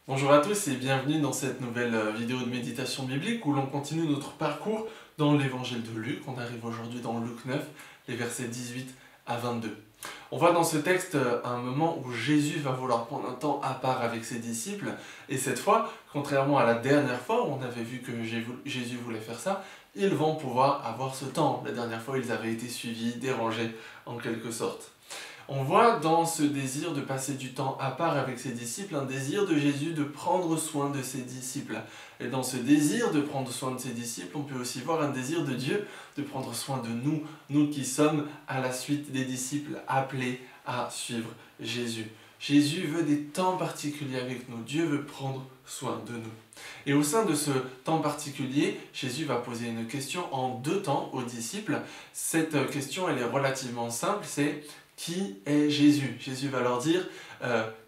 Bonjour à tous et bienvenue dans cette nouvelle vidéo de méditation biblique où l'on continue notre parcours dans l'évangile de Luc. On arrive aujourd'hui dans Luc 9, les versets 18 à 22. On voit dans ce texte un moment où Jésus va vouloir prendre un temps à part avec ses disciples. Et cette fois, contrairement à la dernière fois où on avait vu que Jésus voulait faire ça, ils vont pouvoir avoir ce temps. La dernière fois, ils avaient été suivis, dérangés en quelque sorte. On voit dans ce désir de passer du temps à part avec ses disciples, un désir de Jésus de prendre soin de ses disciples. Et dans ce désir de prendre soin de ses disciples, on peut aussi voir un désir de Dieu de prendre soin de nous, nous qui sommes à la suite des disciples appelés à suivre Jésus. Jésus veut des temps particuliers avec nous, Dieu veut prendre soin de nous. Et au sein de ce temps particulier, Jésus va poser une question en deux temps aux disciples. Cette question, elle est relativement simple, c'est: qui est Jésus? Jésus va leur dire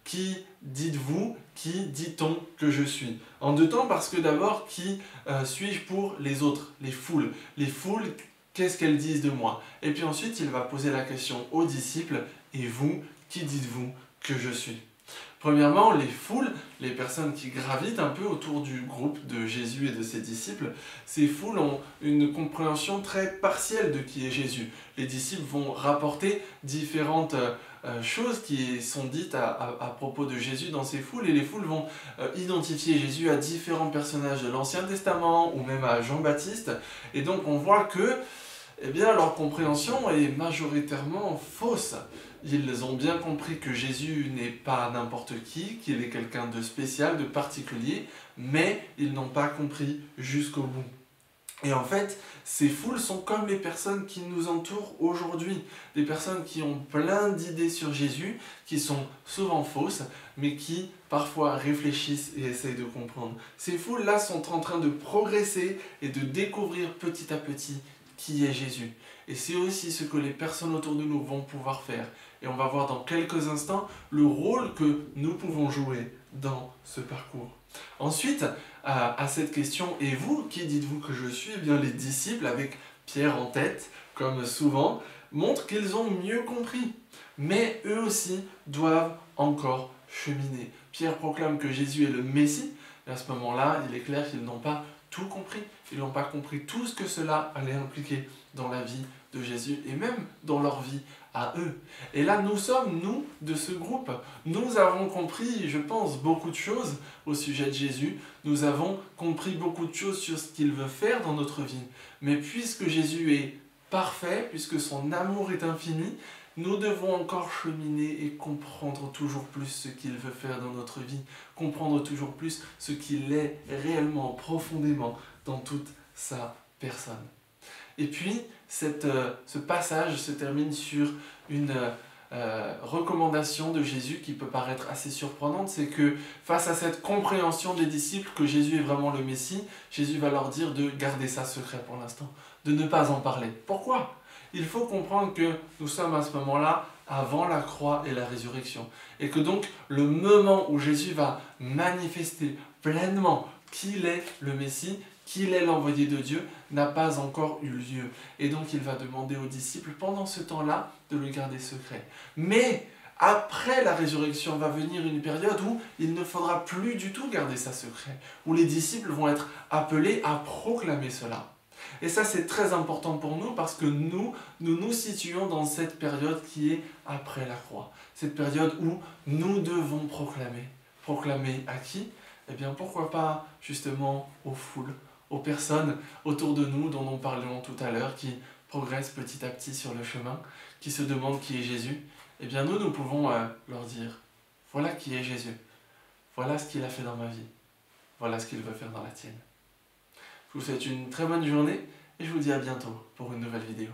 qui dites-vous, qui dit-on que je suis? En deux temps, parce que d'abord, qui suis-je pour les autres, les foules? Les foules, qu'est-ce qu'elles disent de moi? Et puis ensuite, il va poser la question aux disciples: et vous, qui dites-vous que je suis? Premièrement, les foules, les personnes qui gravitent un peu autour du groupe de Jésus et de ses disciples, ces foules ont une compréhension très partielle de qui est Jésus. Les disciples vont rapporter différentes choses qui sont dites à propos de Jésus dans ces foules, et les foules vont identifier Jésus à différents personnages de l'Ancien Testament ou même à Jean-Baptiste, et donc on voit que leur compréhension est majoritairement fausse. Ils ont bien compris que Jésus n'est pas n'importe qui, qu'il est quelqu'un de spécial, de particulier, mais ils n'ont pas compris jusqu'au bout. Et en fait, ces foules sont comme les personnes qui nous entourent aujourd'hui, des personnes qui ont plein d'idées sur Jésus, qui sont souvent fausses, mais qui parfois réfléchissent et essayent de comprendre. Ces foules-là sont en train de progresser et de découvrir petit à petit qui est Jésus. Et c'est aussi ce que les personnes autour de nous vont pouvoir faire. Et on va voir dans quelques instants le rôle que nous pouvons jouer dans ce parcours. Ensuite, à cette question « Et vous, qui dites-vous que je suis ?» Eh bien, les disciples, avec Pierre en tête, comme souvent, montrent qu'ils ont mieux compris. Mais eux aussi doivent encore cheminer. Pierre proclame que Jésus est le Messie. Et à ce moment-là, il est clair qu'ils n'ont pas tout compris. Ils n'ont pas compris tout ce que cela allait impliquer dans la vie de Jésus et même dans leur vie à eux. Et là, nous sommes, nous, de ce groupe. Nous avons compris, je pense, beaucoup de choses au sujet de Jésus. Nous avons compris beaucoup de choses sur ce qu'il veut faire dans notre vie. Mais puisque Jésus est parfait, puisque son amour est infini, nous devons encore cheminer et comprendre toujours plus ce qu'il veut faire dans notre vie, comprendre toujours plus ce qu'il est réellement, profondément, dans toute sa personne. Et puis, ce passage se termine sur une recommandation de Jésus qui peut paraître assez surprenante, c'est que face à cette compréhension des disciples que Jésus est vraiment le Messie, Jésus va leur dire de garder ça secret pour l'instant, de ne pas en parler. Pourquoi ? Il faut comprendre que nous sommes à ce moment-là avant la croix et la résurrection. Et que donc, le moment où Jésus va manifester pleinement qu'il est le Messie, qu'il est l'envoyé de Dieu, n'a pas encore eu lieu. Et donc, il va demander aux disciples, pendant ce temps-là, de le garder secret. Mais, après la résurrection, va venir une période où il ne faudra plus du tout garder ça secret, où les disciples vont être appelés à proclamer cela. Et ça, c'est très important pour nous parce que nous nous situons dans cette période qui est après la croix. Cette période où nous devons proclamer. Proclamer à qui? Eh bien, pourquoi pas justement aux foules, aux personnes autour de nous dont nous parlions tout à l'heure, qui progressent petit à petit sur le chemin, qui se demandent qui est Jésus. Eh bien, nous pouvons leur dire, voilà qui est Jésus. Voilà ce qu'il a fait dans ma vie. Voilà ce qu'il veut faire dans la tienne. Je vous souhaite une très bonne journée et je vous dis à bientôt pour une nouvelle vidéo.